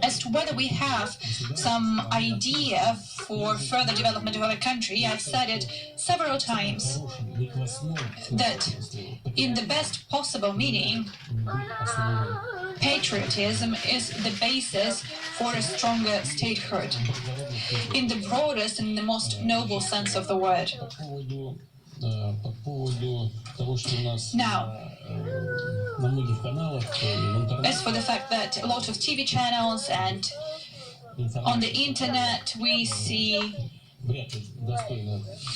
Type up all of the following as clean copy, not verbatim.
As to whether we have some idea for further development of our country, I've said it several times that in the best possible meaning, patriotism is the basis for a stronger statehood, in the broadest and the most noble sense of the word. Now, as for the fact that a lot of TV channels and on the internet we see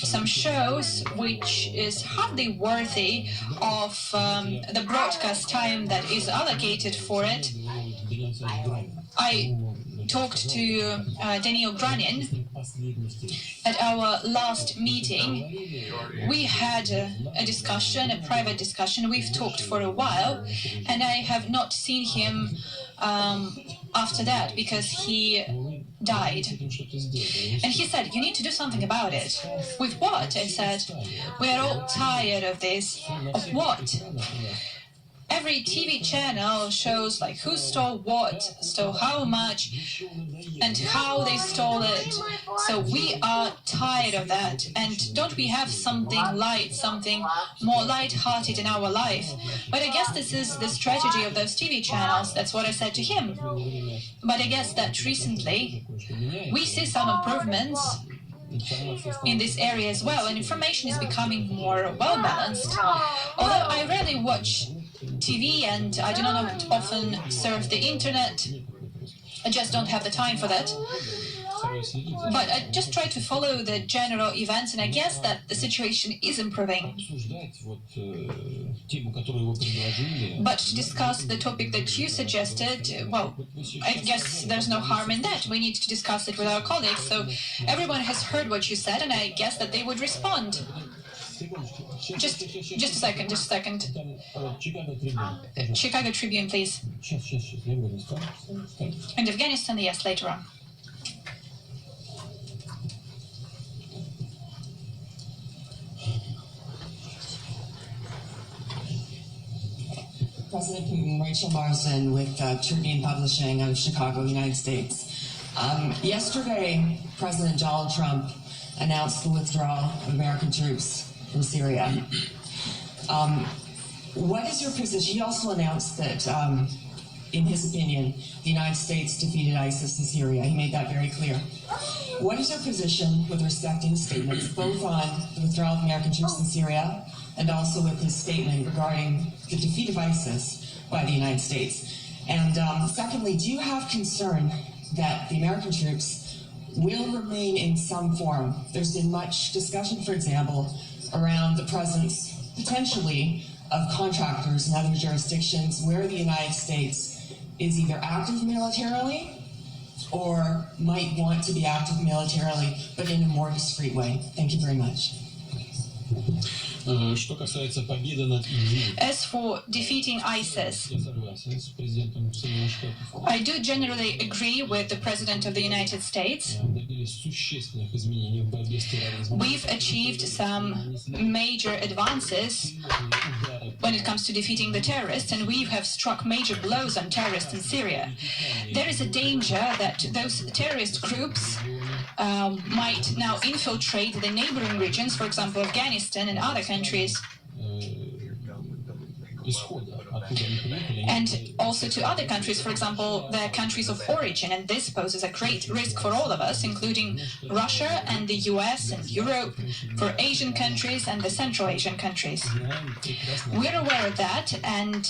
some shows which is hardly worthy of the broadcast time that is allocated for it. I talked to Daniel Granin at our last meeting. We had a discussion, a private discussion. We've talked for a while, and I have not seen him after that because he died. And he said, you need to do something about it. With what? I said, we are all tired of this. Of what? Every TV channel shows like who stole what, stole how much, and how they stole it. So we are tired of that. And don't we have something light, something more light-hearted in our life? But I guess this is the strategy of those TV channels. That's what I said to him. But I guess that recently we see some improvements in this area as well, and information is becoming more well-balanced. Although I rarely watch TV and I do not often surf the internet, I just don't have the time for that. But I just try to follow the general events, and I guess that the situation is improving. But to discuss the topic that you suggested, well, I guess there's no harm in that. We need to discuss it with our colleagues. So everyone has heard what you said, and I guess that they would respond. Just a second. Chicago Tribune, please. And Afghanistan, yes, later on. President Putin, Rachel Marsden with Tribune Publishing out of Chicago, United States. Yesterday, President Donald Trump announced the withdrawal of American troops from Syria. What is your position? He also announced that, in his opinion, the United States defeated ISIS in Syria. He made that very clear. What is your position with respect to his statements, both on the withdrawal of American troops in Syria and also with his statement regarding the defeat of ISIS by the United States? And secondly, do you have concern that the American troops will remain in some form? There's been much discussion, for example, around the presence, potentially, of contractors in other jurisdictions where the United States is either active militarily or might want to be active militarily, but in a more discreet way. Thank you very much. As for defeating ISIS, I do generally agree with the President of the United States. We've achieved some major advances when it comes to defeating the terrorists, and we have struck major blows on terrorists in Syria. There is a danger that those terrorist groups might now infiltrate the neighboring regions, for example, Afghanistan and other countries, and also to other countries, for example, their countries of origin, and this poses a great risk for all of us, including Russia and the US and Europe, for Asian countries and the Central Asian countries. We're aware of that, and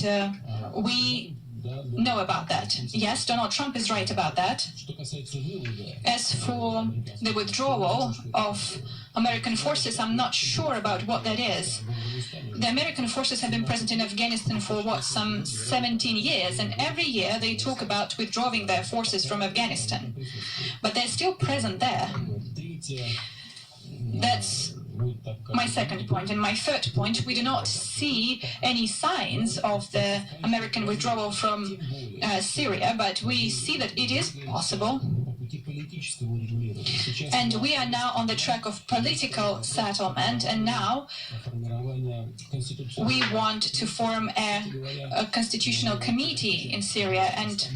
we know about that. Yes, Donald Trump is right about that. As for the withdrawal of American forces, I'm not sure about what that is. The American forces have been present in Afghanistan for, some 17 years, and every year they talk about withdrawing their forces from Afghanistan. But they're still present there. That's my second point. And my third point, we do not see any signs of the American withdrawal from Syria, but we see that it is possible. And we are now on the track of political settlement, and now we want to form a constitutional committee in Syria. And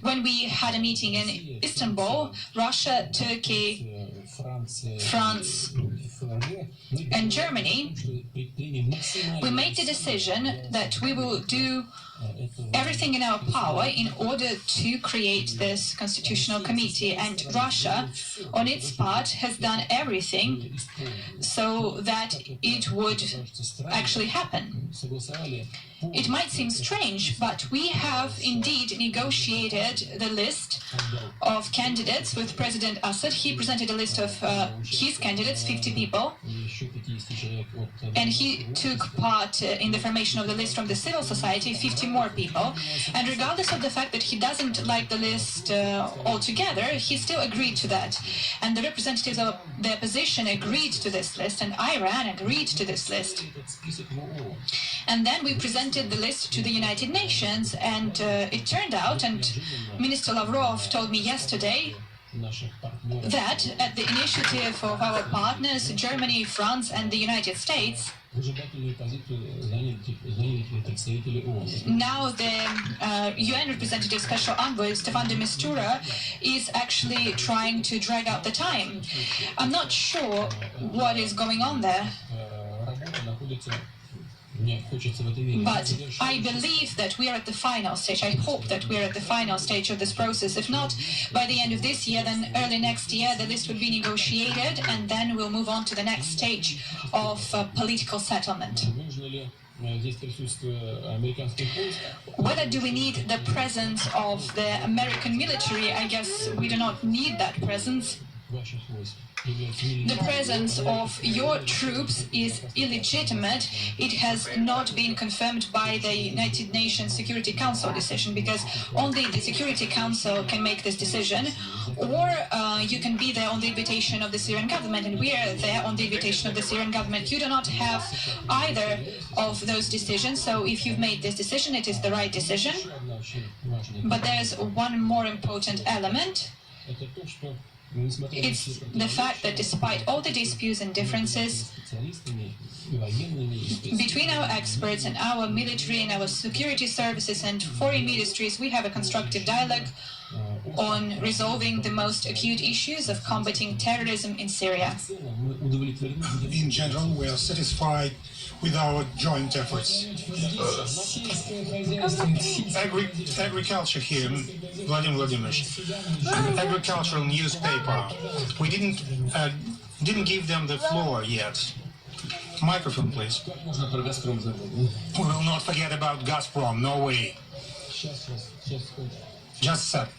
when we had a meeting in Istanbul, Russia, Turkey, France, and Germany, we made the decision that we will do everything in our power in order to create this constitutional committee. And Russia, on its part, has done everything so that it would actually happen. It might seem strange, but we have indeed negotiated the list of candidates with President Assad. He presented a list of his candidates, 50 people, and he took part in the formation of the list from the civil society, 50 more people. And regardless of the fact that he doesn't like the list altogether, he still agreed to that. And the representatives of the opposition agreed to this list, and Iran agreed to this list. And then we presented the list to the United Nations, and it turned out, and Minister Lavrov told me yesterday, that at the initiative of our partners, Germany, France, and the United States, now the UN representative special envoy Stefan de Mistura is actually trying to drag out the time. I'm not sure what is going on there, but I believe that we are at the final stage. I hope that we are at the final stage of this process. If not by the end of this year, then early next year, the list will be negotiated, and then we'll move on to the next stage of political settlement. Whether do we need the presence of the American military? I guess we do not need that presence. The presence of your troops is illegitimate. It has not been confirmed by the United Nations Security Council decision, because only the Security Council can make this decision, or you can be there on the invitation of the Syrian government, and we are there on the invitation of the Syrian government. You do not have either of those decisions, so if you've made this decision, it is the right decision. But there's one more important element. It's the fact that despite all the disputes and differences between our experts and our military and our security services and foreign ministries, we have a constructive dialogue on resolving the most acute issues of combating terrorism in Syria. In general, we are satisfied with our joint efforts. Agriculture here, Vladimir Vladimirovich, agricultural newspaper. We didn't give them the floor yet. Microphone, please. We will not forget about Gazprom. No way. Just a second.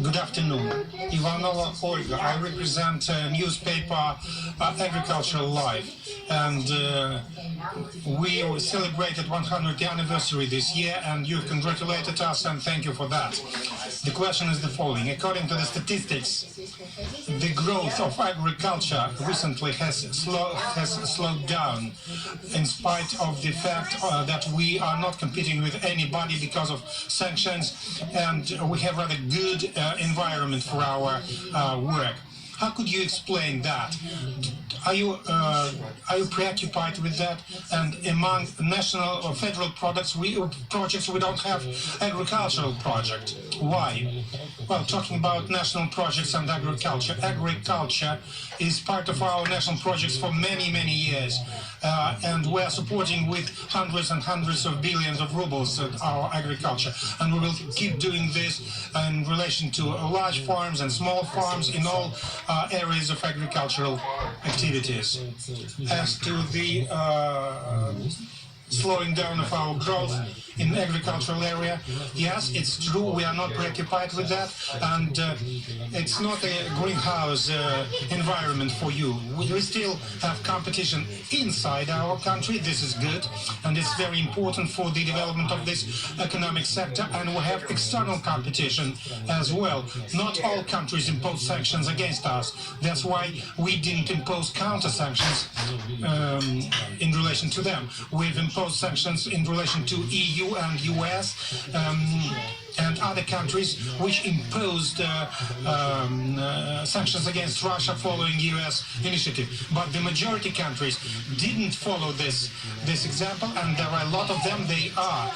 Good afternoon. Ivanova Olga. I represent newspaper Agricultural Life, and we celebrated 100th anniversary this year, and you've congratulated us, and thank you for that. The question is the following. According to the statistics, the growth of agriculture recently has slowed down, in spite of the fact that we are not competing with anybody because of sanctions, and we have rather good environment for our work. How could you explain that? Are you preoccupied with that? And among national or federal projects, we don't have agricultural project. Why? Well, talking about national projects and agriculture, agriculture is part of our national projects for many, many years. And we are supporting with hundreds and hundreds of billions of rubles our agriculture. And we will keep doing this in relation to large farms and small farms in all areas of agricultural activities. As to the slowing down of our growth in the agricultural area, yes, it's true, we are not preoccupied with that, and it's not a greenhouse environment for you. We still have competition inside our country. This is good, and it's very important for the development of this economic sector, and we have external competition as well. Not all countries impose sanctions against us. That's why we didn't impose counter-sanctions in relation to them. We've imposed sanctions in relation to EU and US, and other countries which imposed sanctions against Russia following US initiative. But the majority countries didn't follow this example, and there are a lot of them, they are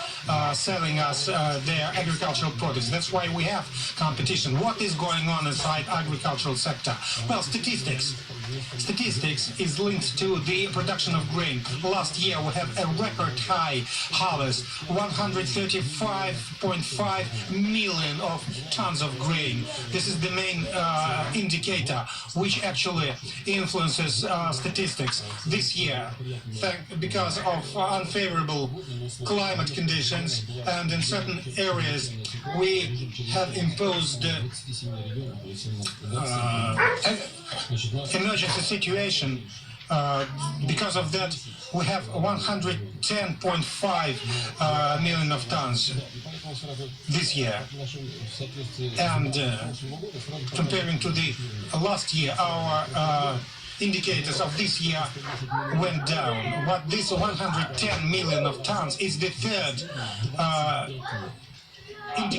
selling us their agricultural products. That's why we have competition. What is going on inside agricultural sector? Well, statistics is linked to the production of grain. Last year we have a record high harvest, 135.5 million of tons of grain. This is the main indicator which actually influences statistics. This year, because of unfavorable climate conditions and in certain areas we have imposed emergency situation. Because of that, we have 110.5 million of tons this year. And comparing to the last year, our indicators of this year went down. But this 110 million of tons is the third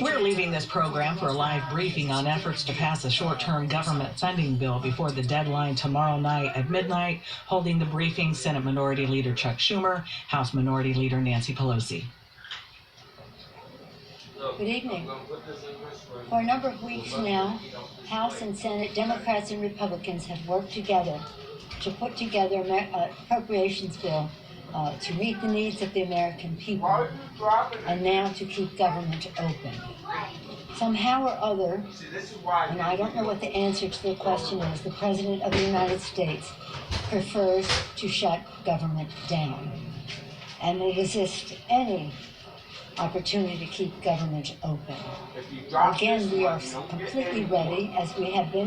We're leaving this program for a live briefing on efforts to pass a short-term government funding bill before the deadline tomorrow night at midnight. Holding the briefing, Senate Minority Leader Chuck Schumer, House Minority Leader Nancy Pelosi. Good evening. For a number of weeks now, House and Senate Democrats and Republicans have worked together to put together an appropriations bill to meet the needs of the American people, and now to keep government open. Somehow or other, and I don't know what the answer to the question is, the President of the United States prefers to shut government down and will resist any opportunity to keep government open. Again, we are completely ready, as we have been